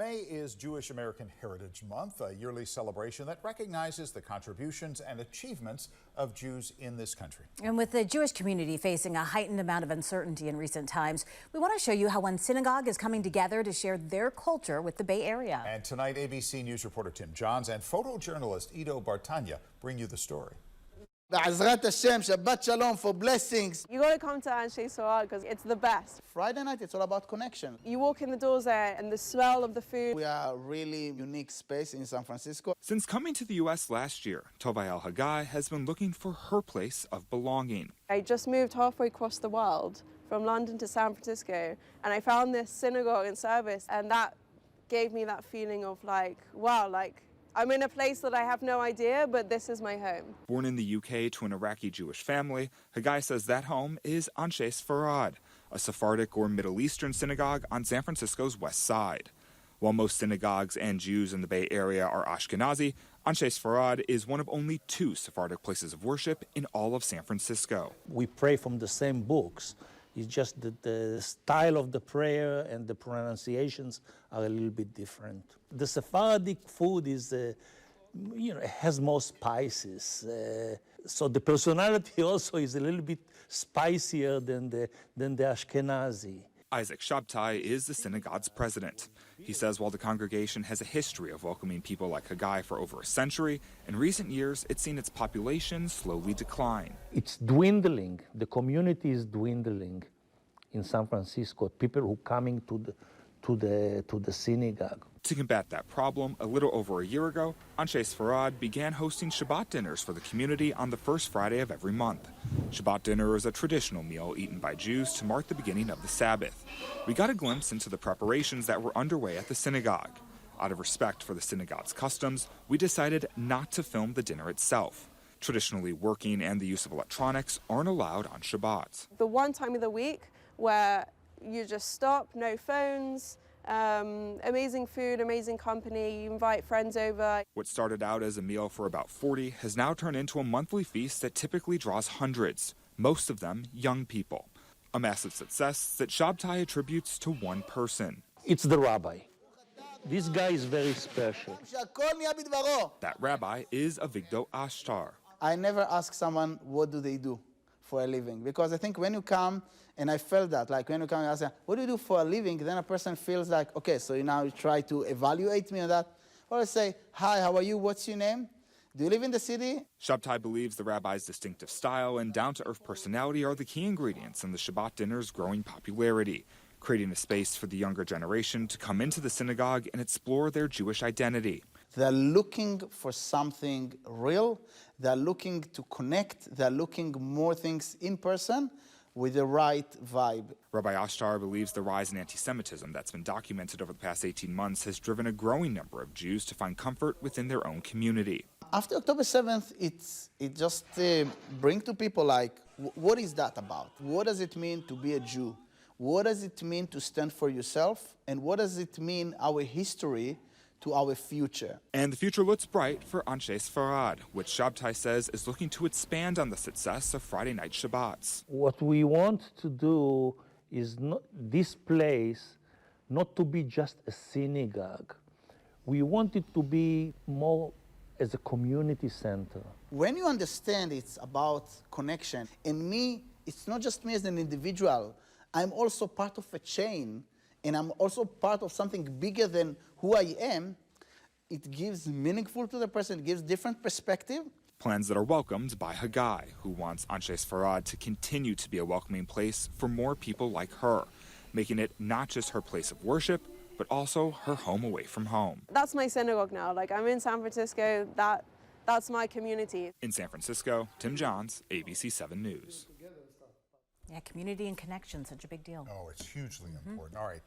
May is Jewish American Heritage Month, a yearly celebration that recognizes the contributions and achievements of Jews in this country. And with the Jewish community facing a heightened amount of uncertainty in recent times, we want to show you how one synagogue is coming together to share their culture with the Bay Area. And tonight, ABC News reporter Tim Johns and photojournalist Ido Bartanya bring you the story. Be'ezrat Hashem, Shabbat Shalom for blessings. You got to come to Anshe Sorad because it's the best. Friday night, it's all about connection. You walk in the doors there and the smell of the food. We are a really unique space in San Francisco. Since coming to the U.S. last year, Tovai Al-Hagai has been looking for her place of belonging. I just moved halfway across the world from London to San Francisco, and I found this synagogue and service, and that gave me that feeling of like, wow, like I'm in a place that I have no idea, but this is my home. Born in the UK to an Iraqi Jewish family, Hagai says that home is Anshe Sepharad, a Sephardic or Middle Eastern synagogue on San Francisco's west side. While most synagogues and Jews in the Bay Area are Ashkenazi, Anshe Sepharad is one of only 2 Sephardic places of worship in all of San Francisco. We pray from the same books. It's just that the style of the prayer and the pronunciations are a little bit different. The Sephardic food is, has more spices. So the personality also is a little bit spicier than the Ashkenazi. Isaac Shabtai is the synagogue's president. He says while the congregation has a history of welcoming people like Hagai for over a century, in recent years it's seen its population slowly decline. It's dwindling. The community is dwindling in San Francisco. People who are coming to the synagogue. To combat that problem, a little over a year ago, Anshe Sepharad began hosting Shabbat dinners for the community on the first Friday of every month. Shabbat dinner is a traditional meal eaten by Jews to mark the beginning of the Sabbath. We got a glimpse into the preparations that were underway at the synagogue. Out of respect for the synagogue's customs, we decided not to film the dinner itself. Traditionally, working and the use of electronics aren't allowed on Shabbat. The one time of the week where you just stop, no phones, amazing food, amazing company, you invite friends over. What started out as a meal for about 40 has now turned into a monthly feast that typically draws hundreds, most of them young people. A massive success that Shabtai attributes to one person. It's the rabbi. This guy is very special. That rabbi is Avigdor Ashtar. I never ask someone what do they do for a living, because I think when you come, and I felt that, like when you come and ask, what do you do for a living? Then a person feels like, okay, so you try to evaluate me on that. Or I say, hi, how are you? What's your name? Do you live in the city? Shabtai believes the rabbi's distinctive style and down-to-earth personality are the key ingredients in the Shabbat dinner's growing popularity, creating a space for the younger generation to come into the synagogue and explore their Jewish identity. They're looking for something real. They're looking to connect. They're looking more things in person with the right vibe. Rabbi Ashtar believes the rise in anti-Semitism that's been documented over the past 18 months has driven a growing number of Jews to find comfort within their own community. After October 7th, it just brings to people like, what is that about? What does it mean to be a Jew? What does it mean to stand for yourself? And what does it mean, our history, to our future? And the future looks bright for Anshe Sepharad, which Shabtai says is looking to expand on the success of Friday night Shabbats. What we want to do is not this place not to be just a synagogue. We want it to be more as a community center. When you understand it's about connection, and me, it's not just me as an individual, I'm also part of a chain, and I'm also part of something bigger than who I am. It gives meaningful to the person, it gives different perspective. Plans that are welcomed by Hagai, who wants Anshe Sepharad to continue to be a welcoming place for more people like her, making it not just her place of worship, but also her home away from home. That's my synagogue now. Like, I'm in San Francisco, that's my community. In San Francisco, Tim Johns, ABC 7 News. Yeah, community and connection, such a big deal. Oh, it's hugely important. All right.